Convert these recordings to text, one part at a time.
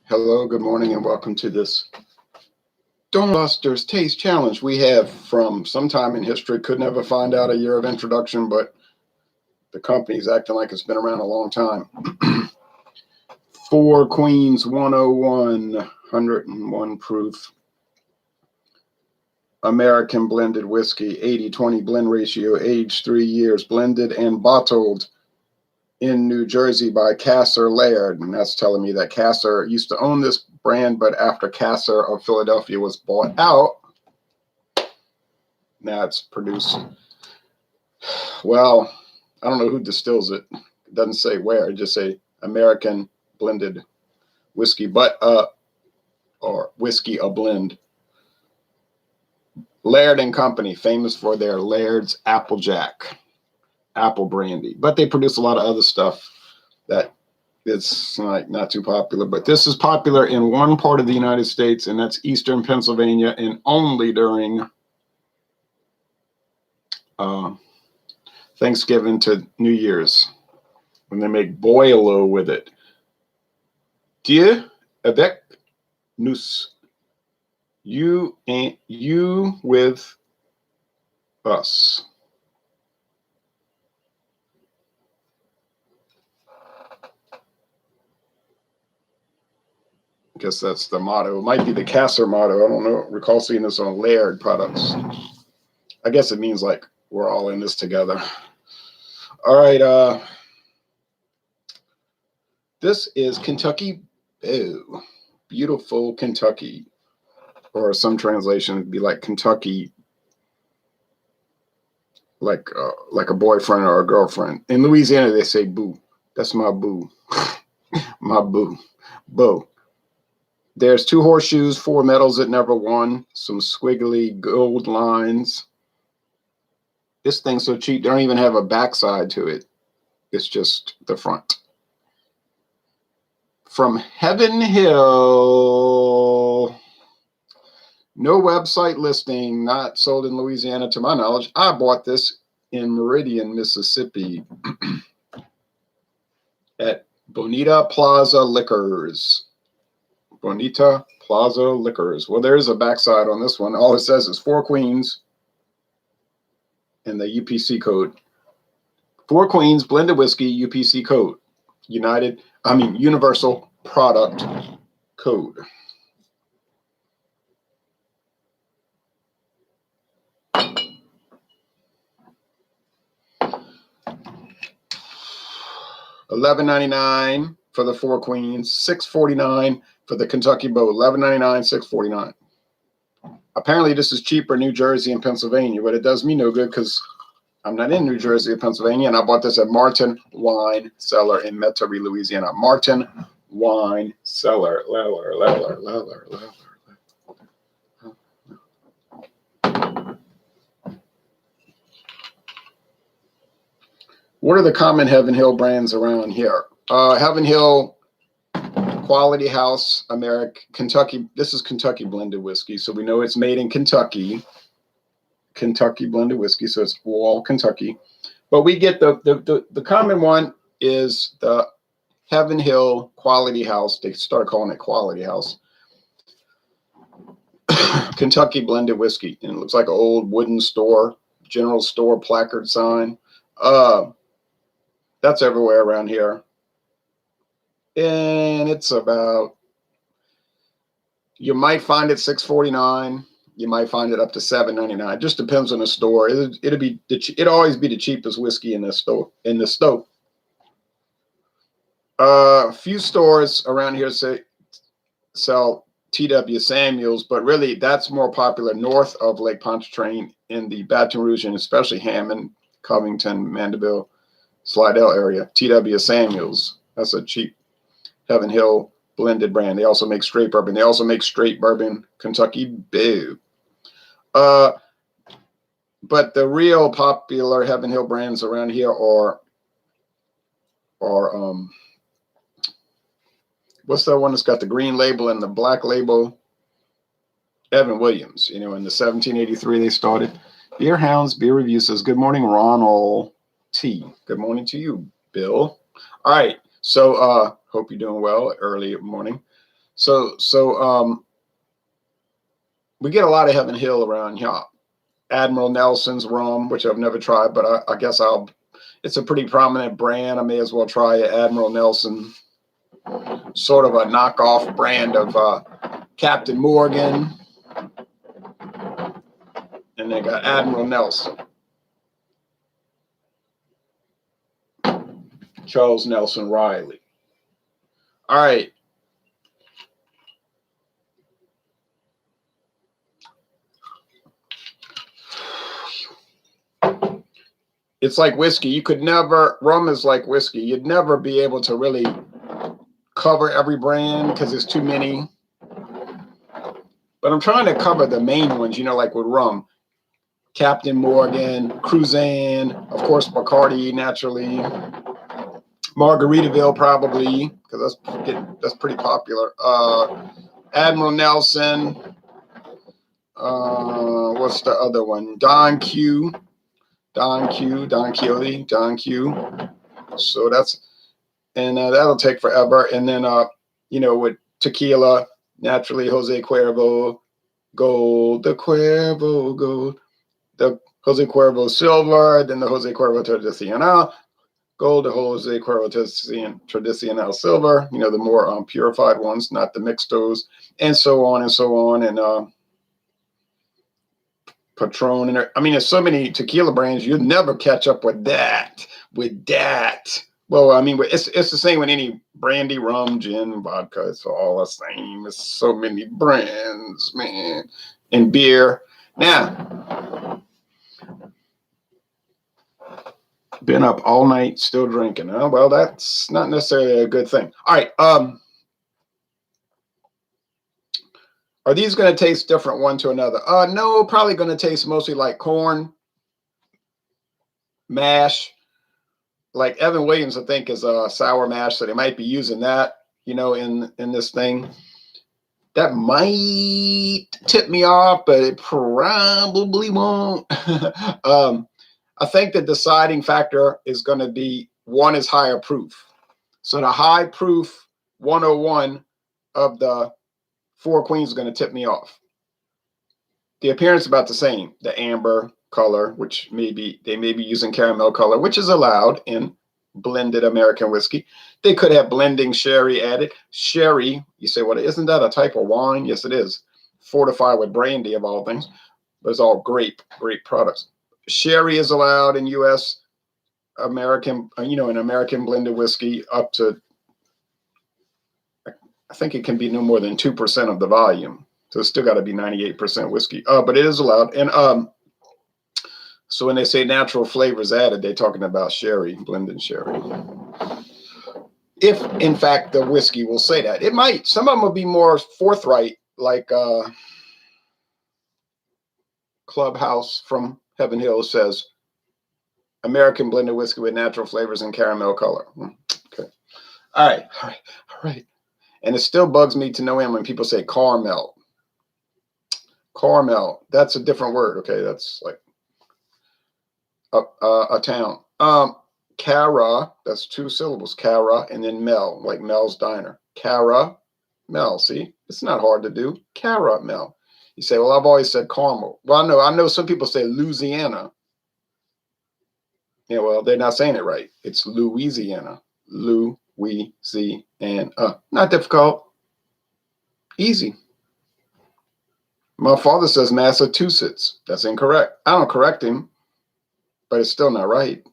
Hello, good morning, and welcome to this Busters Taste Challenge. We have from sometime in history, could never find out a year of introduction, but the company's acting like it's been around a long time. Four Queens 101, 101 proof. American blended whiskey, 80-20 blend ratio, aged 3 years, blended and bottled in New Jersey by Kasser Laird. And that's telling me that Kasser used to own this brand, but after Kasser of Philadelphia was bought out, now it's produced. Well, I don't know who distills it. It doesn't say where. It just say American blended whiskey, but or whiskey a blend. Laird and Company, famous for their Laird's Applejack, apple brandy, but they produce a lot of other stuff that it's like not too popular. But this is popular in one part of the United States, and that's Eastern Pennsylvania, and only during Thanksgiving to New Year's when they make boilo with it. Dieu avec nous. You and you with us. I guess that's the motto. It might be the Kasser motto. I don't know. Recall seeing this on Laird products. I guess it means like we're all in this together. All right. This is Kentucky Beau. Beautiful Kentucky. Or some translation would be like Kentucky, like a boyfriend or a girlfriend. In Louisiana, they say boo. That's my boo. My boo. Beau. There's 2 horseshoes, 4 medals at number 1, some squiggly gold lines. This thing's so cheap, they don't even have a backside to it. It's just the front. From Heaven Hill. No website listing, not sold in Louisiana to my knowledge. I bought this in Meridian, Mississippi at Bonita Plaza Liquors. Bonita Plaza Liquors. Well, there's a backside on this one. All it says is 4 Queens and the UPC code. 4 Queens blended whiskey, UPC code. Universal product code. $11.99 for the 4 Queens, $6.49 for the Kentucky Beau. $11.99, $6.49. Apparently, this is cheaper in New Jersey and Pennsylvania, but it does me no good because I'm not in New Jersey or Pennsylvania, and I bought this at Martin Wine Cellar in Metairie, Louisiana. Martin Wine Cellar. What are the common Heaven Hill brands around here? Heaven Hill, Quality House, Kentucky. This is Kentucky blended whiskey, so we know it's made in Kentucky. Kentucky blended whiskey, so it's all Kentucky. But we get the common one is the Heaven Hill Quality House. They started calling it Quality House. Kentucky blended whiskey, and it looks like an old wooden store, general store placard sign. That's everywhere around here. And it's about, you might find it $6.49. You might find it up to $7.99. It just depends on the store. It'll always be the cheapest whiskey in the store. A few stores around here sell T.W. Samuels, but really that's more popular north of Lake Pontchartrain in the Baton Rouge and especially Hammond, Covington, Mandeville, Slidell area. T.W. Samuels. That's a cheap Heaven Hill blended brand. They also make straight bourbon. They also make straight bourbon Kentucky Beau. But the real popular Heaven Hill brands around here are what's that one that's got the green label and the black label? Evan Williams. In the 1783 they started. Beer Hounds Beer Review says, good morning, Ronald T. Good morning to you, Bill. All right. So hope you're doing well early morning. So we get a lot of Heaven Hill around here. Admiral Nelson's rum, which I've never tried, but I guess it's a pretty prominent brand. I may as well try it. Admiral Nelson, sort of a knockoff brand of Captain Morgan. And they got Admiral Nelson. Charles Nelson Riley. All right. It's like whiskey. You could never, rum is like whiskey. You'd never be able to really cover every brand because there's too many. But I'm trying to cover the main ones, you know, like with rum. Captain Morgan, Cruzan, of course, Bacardi, naturally. Margaritaville, probably, because that's pretty popular. Admiral Nelson. What's the other one? Don Q. Don Q. So that's, and that'll take forever. And then, you know, with tequila, naturally, Jose Cuervo Gold, the Cuervo Gold, the Jose Cuervo Silver, then the Jose Cuervo Tradicional Gold, the Jose Cuervo Tradicional Silver, you know, the more purified ones, not the mixtos, and so on and so on. And Patron, and I mean, there's so many tequila brands, you'll never catch up with that. Well, I mean, it's the same with any brandy, rum, gin, vodka. It's all the same. It's so many brands, man. And beer. Now, been up all night, still drinking. Oh, well, that's not necessarily a good thing. All right. Are these going to taste different one to another? No, probably going to taste mostly like corn, mash. Like Evan Williams, I think, is a sour mash, so they might be using that, you know, in this thing. That might tip me off, but it probably won't. I think the deciding factor is going to be, one is higher proof. So the high proof 101 of the Four Queens is going to tip me off. The appearance is about the same. The amber color, which they may be using caramel color, which is allowed in blended American whiskey. They could have blending sherry added. Sherry, you say, well, isn't that a type of wine? Yes, it is. Fortified with brandy of all things, but it's all grape products. Sherry is allowed in U.S. American, you know, in American blended whiskey up to, I think it can be no more than 2% of the volume. So it's still got to be 98% whiskey. But it is allowed. And so when they say natural flavors added, they're talking about sherry, blended sherry. If, in fact, the whiskey will say that. It might. Some of them will be more forthright, like Clubhouse from Heaven Hill says, American blended whiskey with natural flavors and caramel color. Okay. All right. And it still bugs me to no end when people say caramel. Caramel, that's a different word. Okay, that's like a town. Cara, that's 2 syllables. Cara, and then Mel, like Mel's Diner. Cara, Mel. See, it's not hard to do. Caramel. You say, well, I've always said caramel. Well, I know some people say Louisiana. Yeah, well, they're not saying it right. It's Louisiana. Louisiana. Not difficult. Easy. My father says Massachusetts. That's incorrect. I don't correct him, but it's still not right.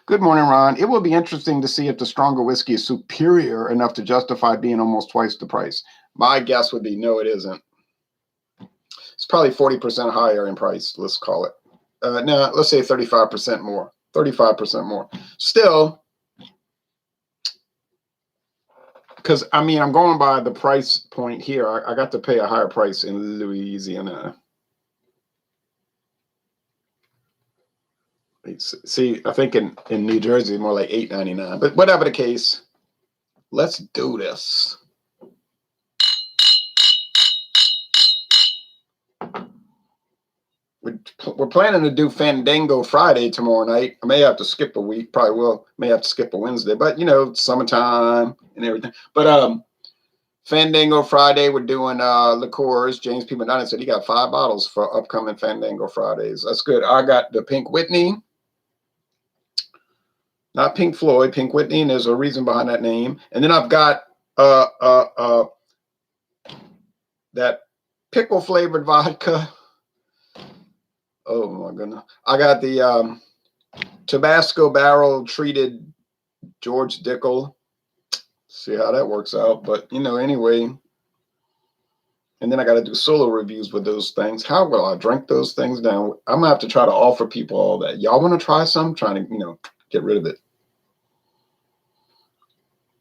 Good morning, Ron. It will be interesting to see if the stronger whiskey is superior enough to justify being almost twice the price. My guess would be no, it isn't. It's probably 40% higher in price, let's call it. No, let's say 35% more. 35% more. Still, because, I mean, I'm going by the price point here. I got to pay a higher price in Louisiana. See, I think in New Jersey, more like $8.99. But whatever the case, let's do this. We're planning to do Fandango Friday tomorrow night. I may have to skip a week. Probably will. May have to skip a Wednesday. But, you know, summertime and everything. But Fandango Friday, we're doing liqueurs. James P. Madonna said he got 5 bottles for upcoming Fandango Fridays. That's good. I got the Pink Whitney. Not Pink Floyd, Pink Whitney, and there's a reason behind that name. And then I've got that pickle flavored vodka. Oh my goodness. I got the Tabasco barrel treated George Dickel. See how that works out. But you know, anyway. And then I got to do solo reviews with those things. How will I drink those things down? I'm gonna have to try to offer people all that. Y'all want to try some? I'm trying to, you know, get rid of it.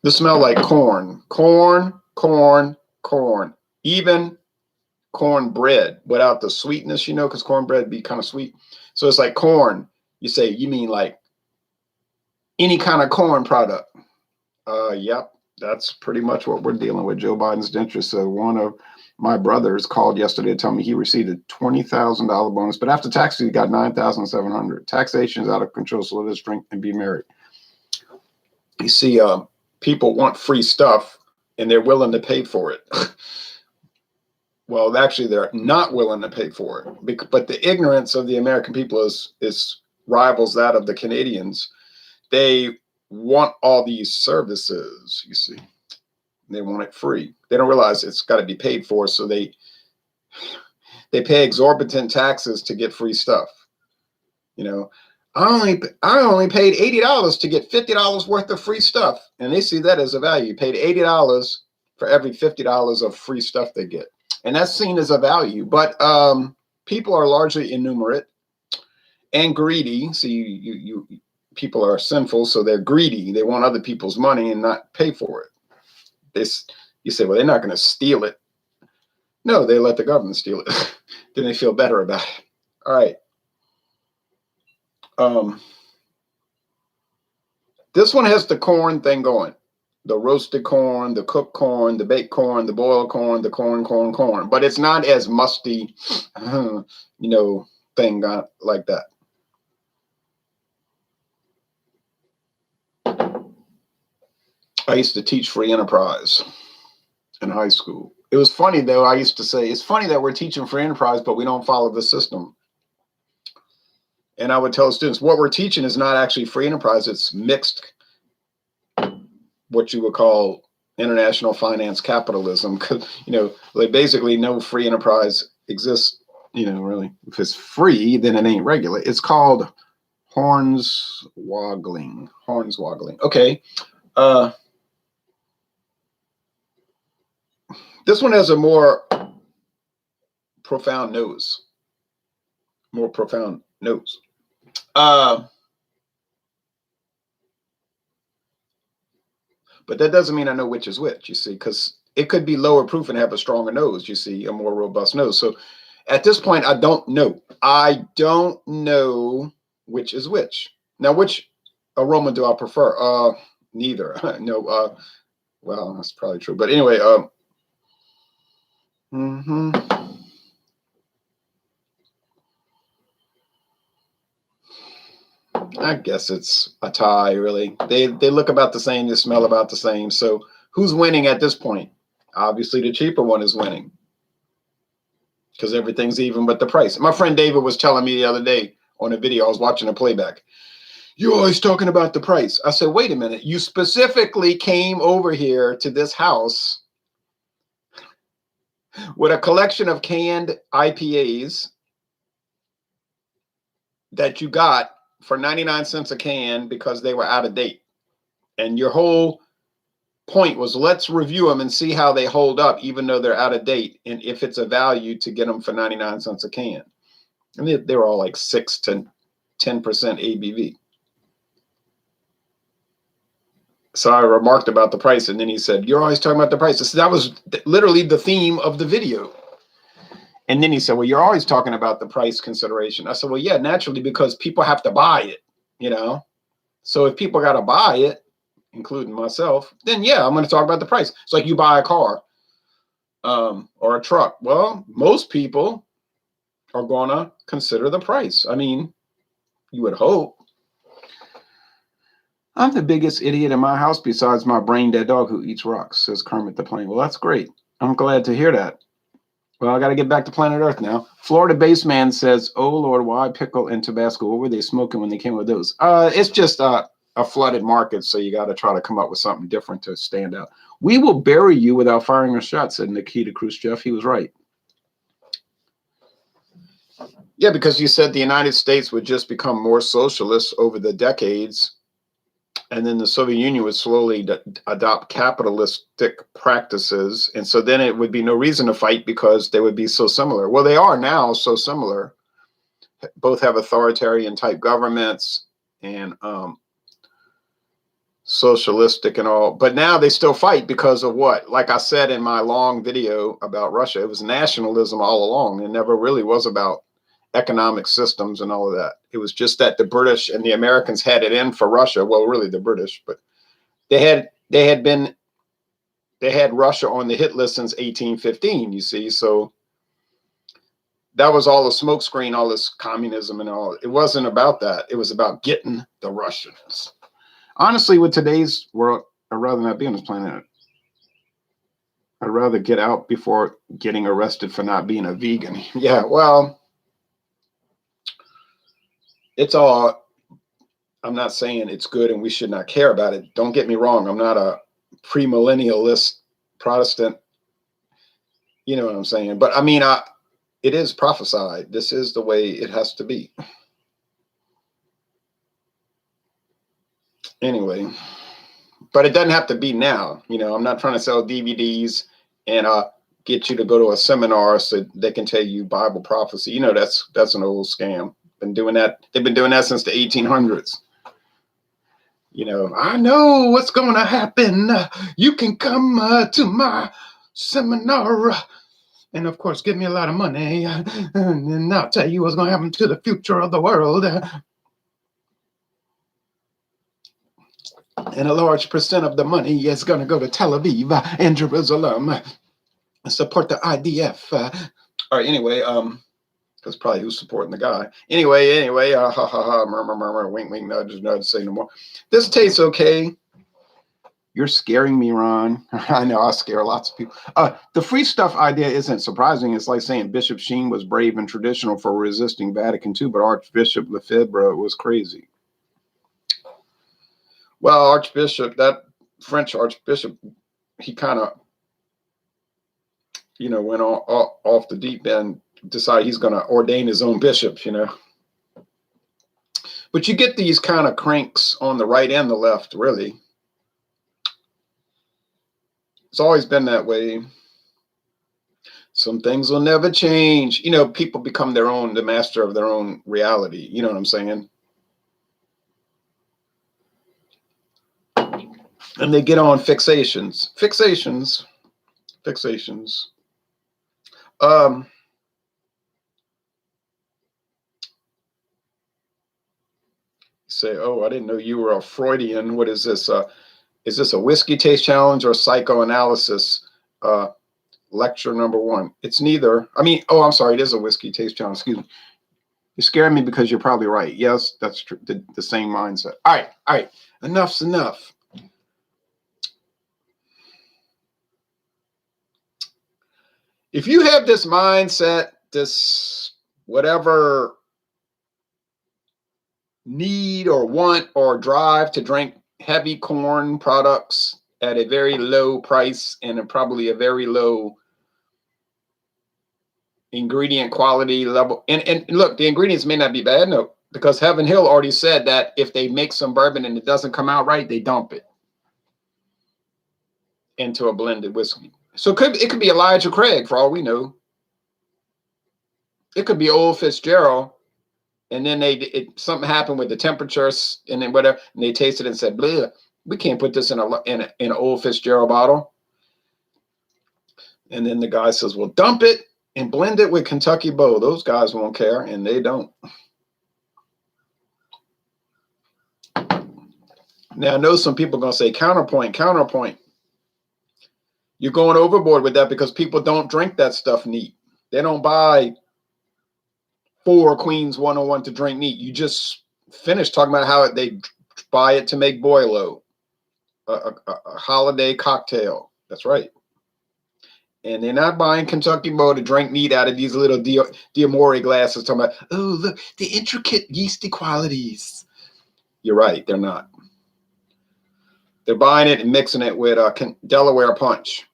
This smells like corn. Corn, corn, corn. Even cornbread without the sweetness, you know, because cornbread be kind of sweet. So it's like corn. You say, you mean like any kind of corn product. Yep, that's pretty much what we're dealing with. Joe Biden's dentist. So one of my brothers called yesterday to tell me he received a $20,000 bonus, but after taxes, he got $9,700. Taxation is out of control, so let us drink and be merry. You see, people want free stuff, and they're willing to pay for it. Well, actually, they're not willing to pay for it. But the ignorance of the American people is rivals that of the Canadians. They want all these services, you see. They want it free. They don't realize it's got to be paid for, so they pay exorbitant taxes to get free stuff. You know, I only paid $80 to get $50 worth of free stuff, and they see that as a value. You paid $80 for every $50 of free stuff they get, and that's seen as a value. But people are largely innumerate and greedy. See, you people are sinful, so they're greedy. They want other people's money and not pay for it. You say, well, they're not going to steal it. No, they let the government steal it. Then they feel better about it. All right. This one has the corn thing going. The roasted corn, the cooked corn, the baked corn, the boiled corn, the corn. But it's not as musty, you know, thing like that. I used to teach free enterprise in high school. It was funny, though. I used to say, it's funny that we're teaching free enterprise, but we don't follow the system. And I would tell students, what we're teaching is not actually free enterprise. It's mixed, what you would call international finance capitalism. Because, you know, like basically no free enterprise exists, you know, really. If it's free, then it ain't regulated. It's called hornswoggling. Okay. This one has a more profound nose. But that doesn't mean I know which is which, you see, because it could be lower proof and have a stronger nose, you see, a more robust nose. So at this point, I don't know. I don't know which is which. Now, which aroma do I prefer? Neither. No. Well, that's probably true. But anyway, I guess it's a tie, really. They look about the same, they smell about the same. So who's winning at this point? Obviously, the cheaper one is winning because everything's even but the price. My friend David was telling me the other day on a video, I was watching a playback, you're always talking about the price. I said, wait a minute. You specifically came over here to this house with a collection of canned IPAs that you got for 99 cents a can because they were out of date. And your whole point was, let's review them and see how they hold up, even though they're out of date, and if it's a value to get them for 99 cents a can. And they were all like 6 to 10% ABV. So I remarked about the price, and then he said, you're always talking about the price. That was literally the theme of the video. And then he said, well, you're always talking about the price consideration. I said, well, yeah, naturally, because people have to buy it, you know. So if people got to buy it, including myself, then yeah, I'm going to talk about the price. It's like you buy a car or a truck. Well, most people are going to consider the price. I mean, you would hope. I'm the biggest idiot in my house besides my brain dead dog who eats rocks, says Kermit the Plane. Well, that's great. I'm glad to hear that. Well, I got to get back to planet Earth now. Florida Baseman says, "Oh Lord, why pickle and Tabasco? What were they smoking when they came with those?" It's just a flooded market, so you got to try to come up with something different to stand out. We will bury you without firing a shot," said Nikita Khrushchev. He was right. Yeah, because you said the United States would just become more socialist over the decades, and then the Soviet Union would slowly adopt capitalistic practices. And so then it would be no reason to fight because they would be so similar. Well, they are now so similar. Both have authoritarian type governments and socialistic and all. But now they still fight because of what? Like I said in my long video about Russia, it was nationalism all along. It never really was about economic systems and all of that. It was just that the British and the Americans had it in for Russia. Well, really the British, but they had Russia on the hit list since 1815, you see. So that was all a smokescreen, all this communism and all. It wasn't about that. It was about getting the Russians. Honestly, with today's world, I'd rather not be on this planet. I'd rather get out before getting arrested for not being a vegan. Yeah, well, it's all, I'm not saying it's good and we should not care about it. Don't get me wrong. I'm not a premillennialist Protestant. You know what I'm saying? But I mean, it is prophesied. This is the way it has to be. Anyway, but it doesn't have to be now. You know, I'm not trying to sell DVDs and get you to go to a seminar so they can tell you Bible prophecy. You know, that's an old scam. Been doing that. They've been doing that since the 1800s. You know, I know what's going to happen. You can come to my seminar and, of course, give me a lot of money. And I'll tell you what's going to happen to the future of the world. And a large percent of the money is going to go to Tel Aviv and Jerusalem and support the IDF. All right, anyway, because probably who's supporting the guy. Anyway, ha ha ha, murmur, wink, wink, nudge, nudge, say no more. This tastes okay. You're scaring me, Ron. I know I scare lots of people. The free stuff idea isn't surprising. It's like saying Bishop Sheen was brave and traditional for resisting Vatican II, but Archbishop Lefebvre was crazy. Well, Archbishop, that French Archbishop, he kind of, you know, went off the deep end, decided he's going to ordain his own bishop, you know. But you get these kind of cranks on the right and the left, really. It's always been that way. Some things will never change. You know, people become the master of their own reality. You know what I'm saying? And they get on fixations. Say, oh, I didn't know you were a Freudian. What is this? Is this a whiskey taste challenge or psychoanalysis? Lecture number 1. It's neither. I mean, oh, I'm sorry. It is a whiskey taste challenge. Excuse me. You scare me because you're probably right. Yes, that's true. The same mindset. All right. Enough's enough. If you have this mindset, this whatever need or want or drive to drink heavy corn products at a very low price and probably a very low ingredient quality level. And look, the ingredients may not be bad, no, because Heaven Hill already said that if they make some bourbon and it doesn't come out right, they dump it into a blended whiskey. So it could be Elijah Craig for all we know. It could be Old Fitzgerald, and then something happened with the temperatures and then whatever, and they tasted it and said, "Bleh, we can't put this in an Old Fitzgerald bottle." And then the guy says, "Well, dump it and blend it with Kentucky Beau." Those guys won't care, and they don't. Now, I know some people are going to say counterpoint. You're going overboard with that because people don't drink that stuff neat. They don't buy 4 Queens 101 to drink neat. You just finished talking about how they Buy it to make boilo, a holiday cocktail. That's right. And they're not buying Kentucky Beau to drink neat out of these little Diamore glasses talking about, oh, look, the intricate yeasty qualities. You're right, they're not. They're buying it and mixing it with Delaware Punch.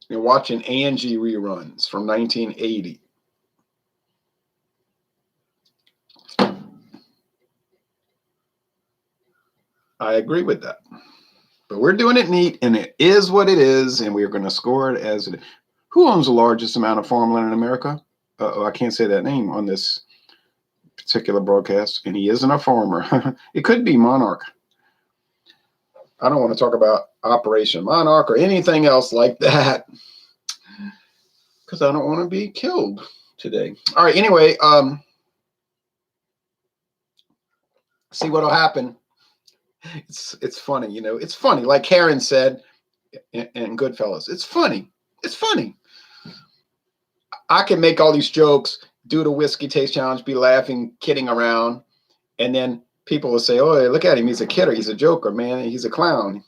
You're watching Angie reruns from 1980. I agree with that. But we're doing it neat, and it is what it is, and we're going to score it as it. Who owns the largest amount of farmland in America? I can't say that name on this particular broadcast, and he isn't a farmer. It could be Monarch. I don't want to talk about Operation Monarch or anything else like that because I don't want to be killed today. All right, anyway, see what'll happen. It's funny, you know. It's funny, like Karen said in Goodfellas. It's funny. It's funny. I can make all these jokes, do the whiskey taste challenge, be laughing, kidding around, and then people will say, "Oh, look at him. He's a kidder. He's a joker, man. He's a clown."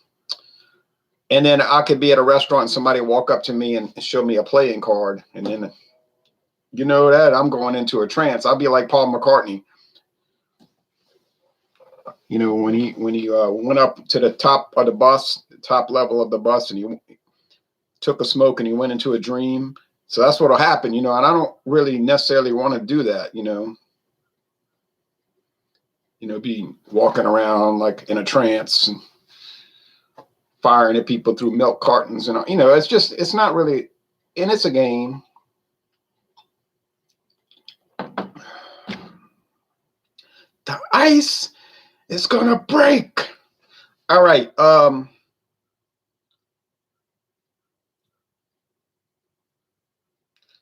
And then I could be at a restaurant and somebody walk up to me and show me a playing card, and then you know that I'm going into a trance. I'll be like Paul McCartney. You know, when he went up to the top of the bus, the top level of the bus, and he took a smoke and he went into a dream. So that's what'll happen, you know. And I don't really necessarily want to do that, you know. You know, be walking around like in a trance and firing at people through milk cartons, and you know, it's not really, and it's a game. The ice is gonna break. All right.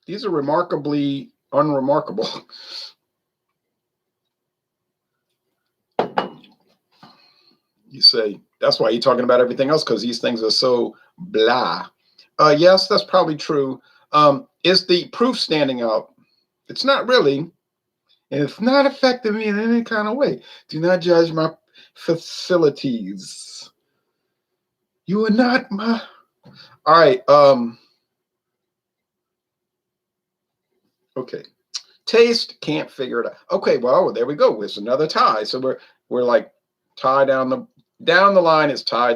These are remarkably unremarkable. You say that's why you're talking about everything else, because these things are so blah. Yes, that's probably true. Is the proof standing out? It's not really, and it's not affecting me in any kind of way. Do not judge my facilities. You are not my. All right. Okay. Taste, can't figure it out. Okay, well, there we go. It's another tie. So we're like tie down the line is tie.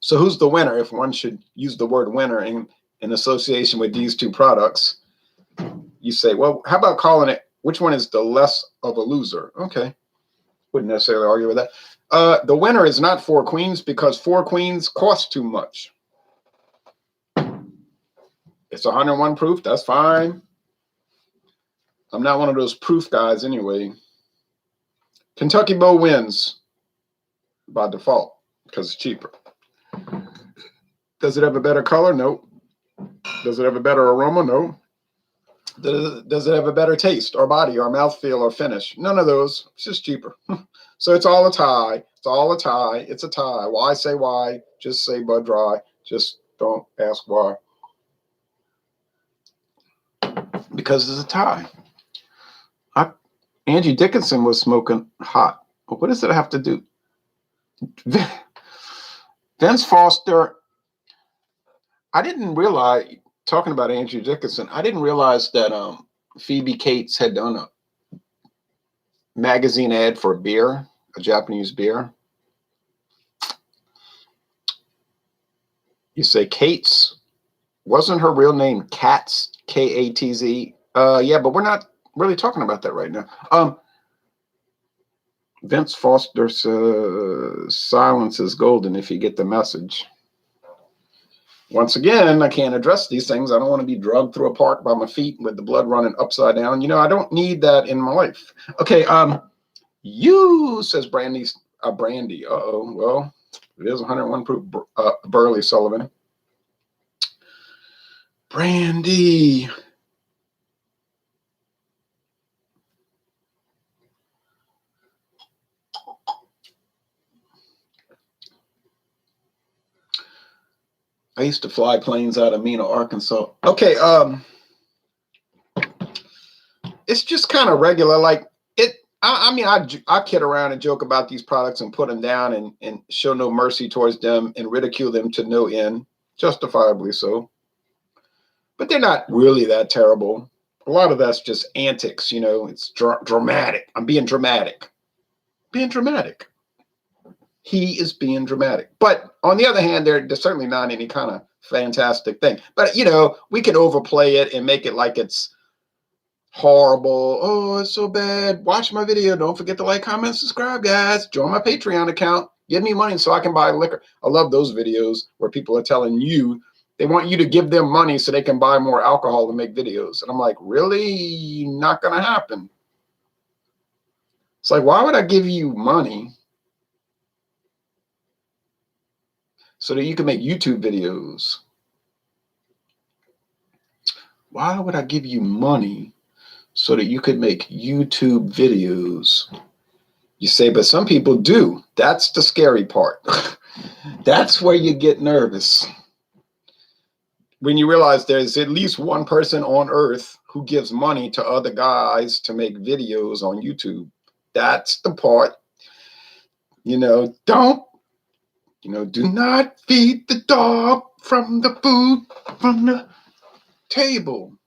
So who's the winner? If one should use the word winner in association with these two products, you say, well, how about calling it, which one is the less of a loser? Okay. Wouldn't necessarily argue with that. The winner is not Four Queens, because Four Queens costs too much. It's 101 proof. That's fine. I'm not one of those proof guys anyway. Kentucky Beau wins by default because it's cheaper. Does it have a better color? No. Does it have a better aroma? No. Does it have a better taste or body or mouthfeel or finish? None of those. It's just cheaper. So it's all a tie. It's all a tie. It's a tie. Why say why? Just say Bud Dry. Just don't ask why. Because it's a tie. Angie Dickinson was smoking hot. What does it have to do? Vince Foster. I didn't realize, talking about Angie Dickinson, I didn't realize that Phoebe Cates had done a magazine ad for a beer, a Japanese beer. You say Cates. Wasn't her real name Katz, Katz? Yeah, but we're not really talking about that right now. Vince Foster says silence is golden if you get the message. Once again, I can't address these things. I don't want to be drugged through a park by my feet with the blood running upside down. You know, I don't need that in my life. Okay, you, says Brandy. Brandy. Uh-oh. Well, it is 101 proof. Burley Sullivan. Brandy. I used to fly planes out of Mena, Arkansas. Okay, it's just kind of regular. Like it, I mean, I kid around and joke about these products and put them down and show no mercy towards them and ridicule them to no end, justifiably so. But they're not really that terrible. A lot of that's just antics, you know. It's dramatic. I'm being dramatic. Being dramatic. He is being dramatic. But on the other hand, there's certainly not any kind of fantastic thing. But, you know, we can overplay it and make it like it's horrible. Oh, it's so bad. Watch my video. Don't forget to like, comment, subscribe, guys. Join my Patreon account. Give me money so I can buy liquor. I love those videos where people are telling you they want you to give them money so they can buy more alcohol and make videos. And I'm like, really? Not going to happen. It's like, why would I give you money so that you can make YouTube videos? Why would I give you money so that you could make YouTube videos? You say, but some people do. That's the scary part. That's where you get nervous. When you realize there's at least one person on earth who gives money to other guys to make videos on YouTube. That's the part, you know, do not feed the dog from the food from the table.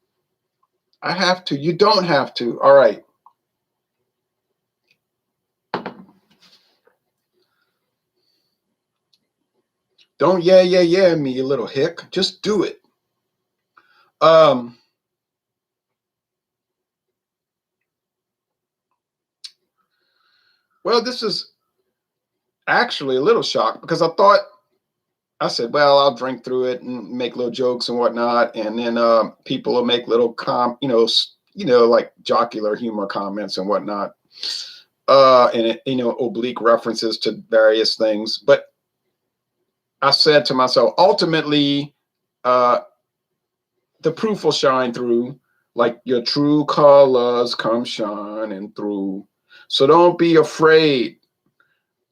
I have to. You don't have to. All right. Don't yeah me, you little hick. Just do it. Well, this is actually a little shock because I said, well, I'll drink through it and make little jokes and whatnot, and then people will make little like jocular humor comments and whatnot, and oblique references to various things. But I said to myself, ultimately, the proof will shine through, like your true colors come shining through. So don't be afraid,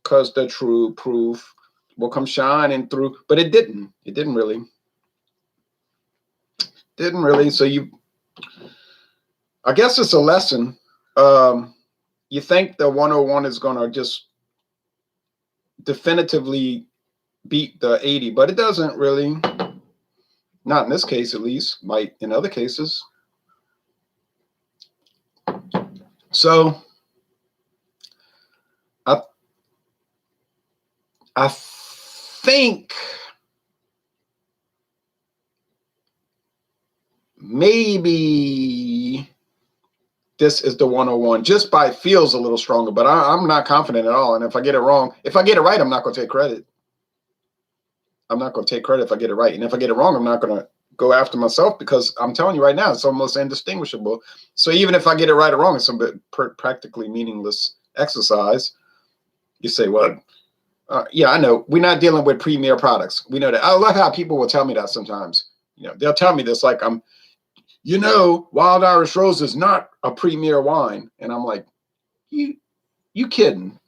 because the true proof will come shining through. But it didn't. It didn't really. Didn't really. So I guess it's a lesson. You think the 101 is going to just definitively beat the 80, but it doesn't really. Not in this case, at least. Might in other cases. So I think maybe this is the 101 just by feels a little stronger, but I'm not confident at all. And if I get it wrong, if I get it right, I'm not going to take credit. I'm not going to take credit if I get it right. And if I get it wrong, I'm not going to go after myself, because I'm telling you right now, it's almost indistinguishable. So even if I get it right or wrong, it's a bit practically meaningless exercise. You say, well, yeah, I know. We're not dealing with premier products. We know that. I love how people will tell me that sometimes. They'll tell me this like Wild Irish Rose is not a premier wine. And I'm like, you kidding.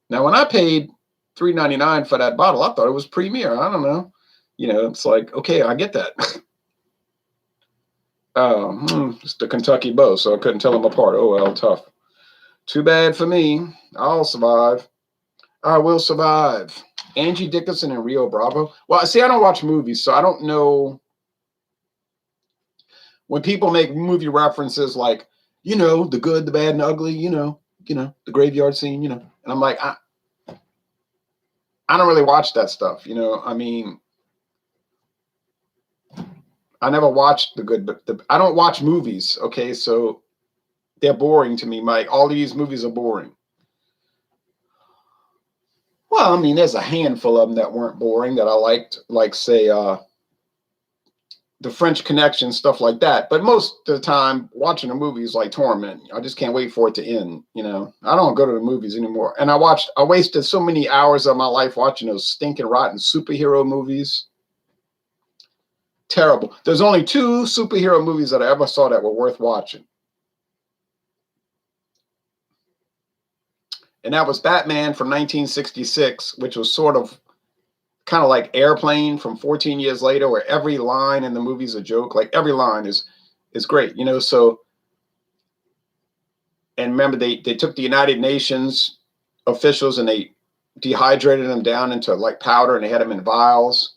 Now, when I paid $3.99 for that bottle, I thought it was premier. I don't know. It's like, okay, I get that. It's the Kentucky Beau, so I couldn't tell them apart. Oh, well, tough. Too bad for me. I'll survive. I will survive. Angie Dickinson and Rio Bravo. Well, see, I don't watch movies, so I don't know. When people make movie references like, the good, the bad, and the ugly, the graveyard scene, and I'm like, I don't really watch that stuff. I mean, I never watched the good, but I don't watch movies. Okay, so they're boring to me, Mike. All of these movies are boring. Well, I mean, there's a handful of them that weren't boring that I liked, like, say, The French Connection, stuff like that. But most of the time, watching a movie is like torment. I just can't wait for it to end. I don't go to the movies anymore. And I wasted so many hours of my life watching those stinking rotten superhero movies. Terrible. There's only 2 superhero movies that I ever saw that were worth watching. And that was Batman from 1966, which was sort of kind of like Airplane from 14 Years Later, where every line in the movie is a joke. Like every line is great, So And remember, they took the United Nations officials and they dehydrated them down into like powder, and they had them in vials.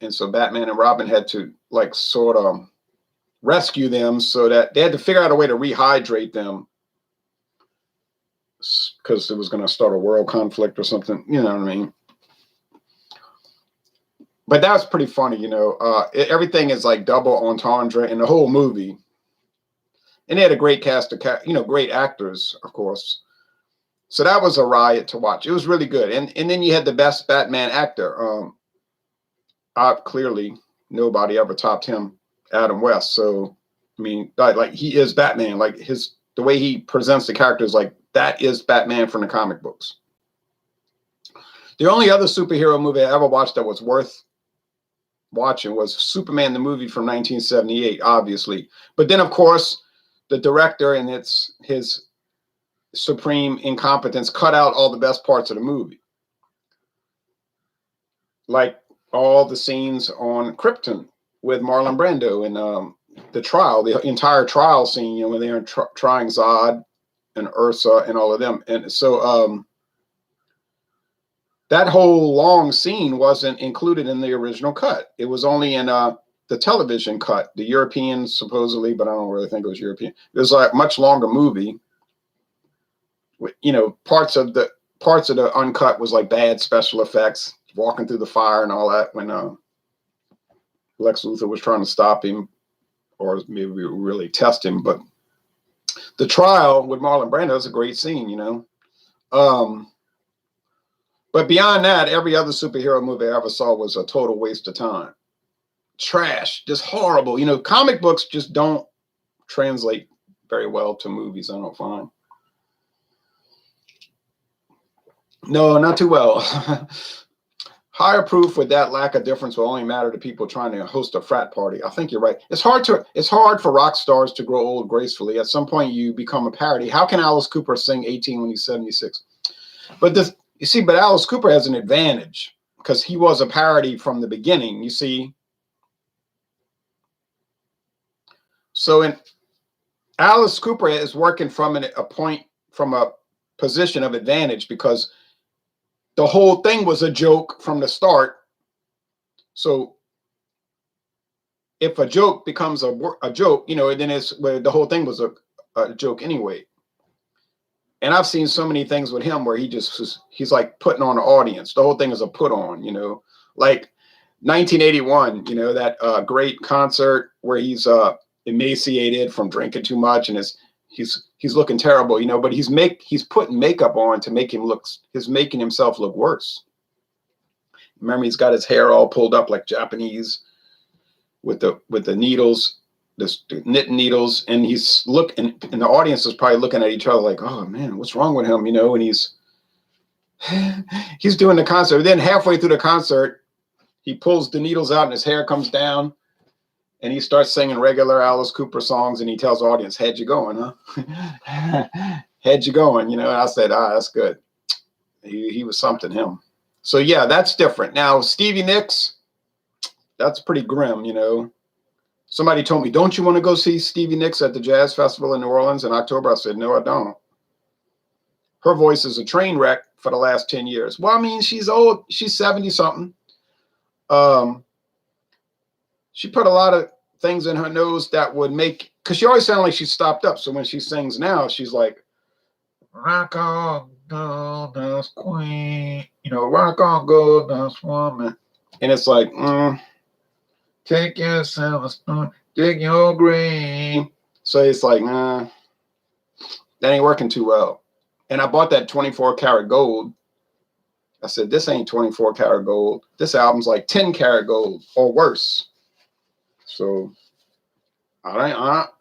And so Batman and Robin had to like sort of rescue them, so that they had to figure out a way to rehydrate them, because it was going to start a world conflict or something. You know what I mean? But that was pretty funny, you know. Everything is like double entendre in the whole movie. And they had a great cast of, you know, great actors, of course. So that was a riot to watch. It was really good. And then you had the best Batman actor. Clearly, nobody ever topped him, Adam West. So, I mean, like he is Batman. Like the way he presents the characters, like that is Batman from the comic books. The only other superhero movie I ever watched that was worth watching was Superman the movie from 1978, obviously. But then, of course, the director and his supreme incompetence cut out all the best parts of the movie, like all the scenes on Krypton with Marlon Brando and the trial, the entire trial scene, you know, when they're trying Zod and Ursa and all of them. And so that whole long scene wasn't included in the original cut. It was only in the television cut, the European supposedly, but I don't really think it was European. It was like a much longer movie. You know, parts of the uncut was like bad special effects, walking through the fire and all that, when Lex Luthor was trying to stop him, or maybe really test him. But the trial with Marlon Brando is a great scene, you know. But beyond that, every other superhero movie I ever saw was a total waste of time. Trash, just horrible. You know, comic books just don't translate very well to movies, I don't find. No, not too well. Higher proof with that lack of difference will only matter to people trying to host a frat party. I think you're right. It's hard for rock stars to grow old gracefully. At some point, you become a parody. How can Alice Cooper sing 18 when he's 76? But you see, but Alice Cooper has an advantage because he was a parody from the beginning, you see. So Alice Cooper is working from a position of advantage, because the whole thing was a joke from the start. So if a joke becomes a joke, you know, then the whole thing was a joke anyway. And I've seen so many things with him where he's like putting on an audience. The whole thing is a put on, you know, like 1981, you know, that great concert where he's emaciated from drinking too much, and he's looking terrible, you know, but he's putting makeup on to make making himself look worse. Remember, he's got his hair all pulled up like Japanese with the needles, the knitting needles, and and the audience is probably looking at each other like, oh man, what's wrong with him, you know? And he's doing the concert. Then halfway through the concert, he pulls the needles out and his hair comes down, and he starts singing regular Alice Cooper songs, and he tells the audience, "How'd you going, huh? How'd you going?" You know, and I said, that's good. He was something, him. So yeah, that's different. Now, Stevie Nicks, that's pretty grim, you know. Somebody told me, don't you want to go see Stevie Nicks at the Jazz Festival in New Orleans in October? I said, no, I don't. Her voice is a train wreck for the last 10 years. Well, I mean, she's old. She's 70-something. She put a lot of things in her nose that would make, because she always sounded like she stopped up. So when she sings now, she's like, rock on, goddess queen, you know, rock on, goddess woman. And it's like, take yourself a spoon, dig your grave. So it's like, that ain't working too well. And I bought that 24 karat gold. I said, this ain't 24 karat gold. This album's like 10 karat gold or worse. So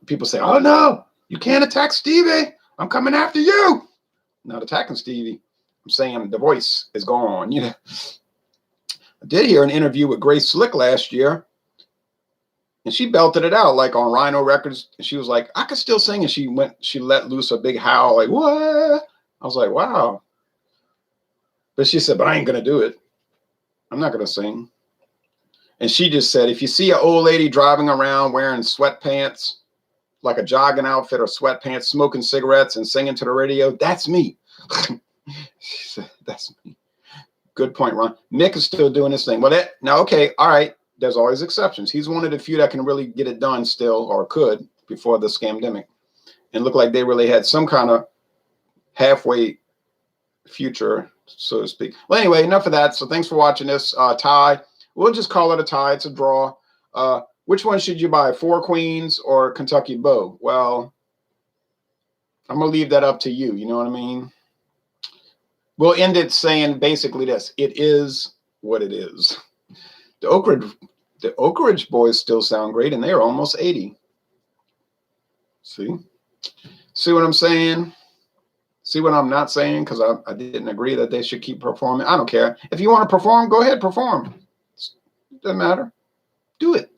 people say, oh no, you can't attack Stevie. I'm coming after you. I'm not attacking Stevie. I'm saying the voice is gone. You know, I did hear an interview with Grace Slick last year, and she belted it out like on Rhino Records. And she was like, I could still sing. And she let loose a big howl, like, what? I was like, wow. But she said, but I ain't going to do it. I'm not going to sing. And she just said, if you see an old lady driving around wearing sweatpants like a jogging outfit or sweatpants, smoking cigarettes and singing to the radio. That's me. That's me. Good point, Ron. Mick is still doing his thing. Well, now, okay, all right. There's always exceptions. He's one of the few that can really get it done still, or could before the scamdemic, and look like they really had some kind of halfway future, so to speak. Well, anyway, enough of that. So thanks for watching this tie. We'll just call it a tie. It's a draw. Which one should you buy, Four Queens or Kentucky Beau? Well, I'm gonna leave that up to you. You know what I mean? We'll end it saying basically this: it is what it is. The Oak Ridge boys still sound great, and they're almost 80. See what I'm saying? See what I'm not saying? Because I didn't agree that they should keep performing. I don't care. If you want to perform, go ahead, perform. Doesn't matter. Do it.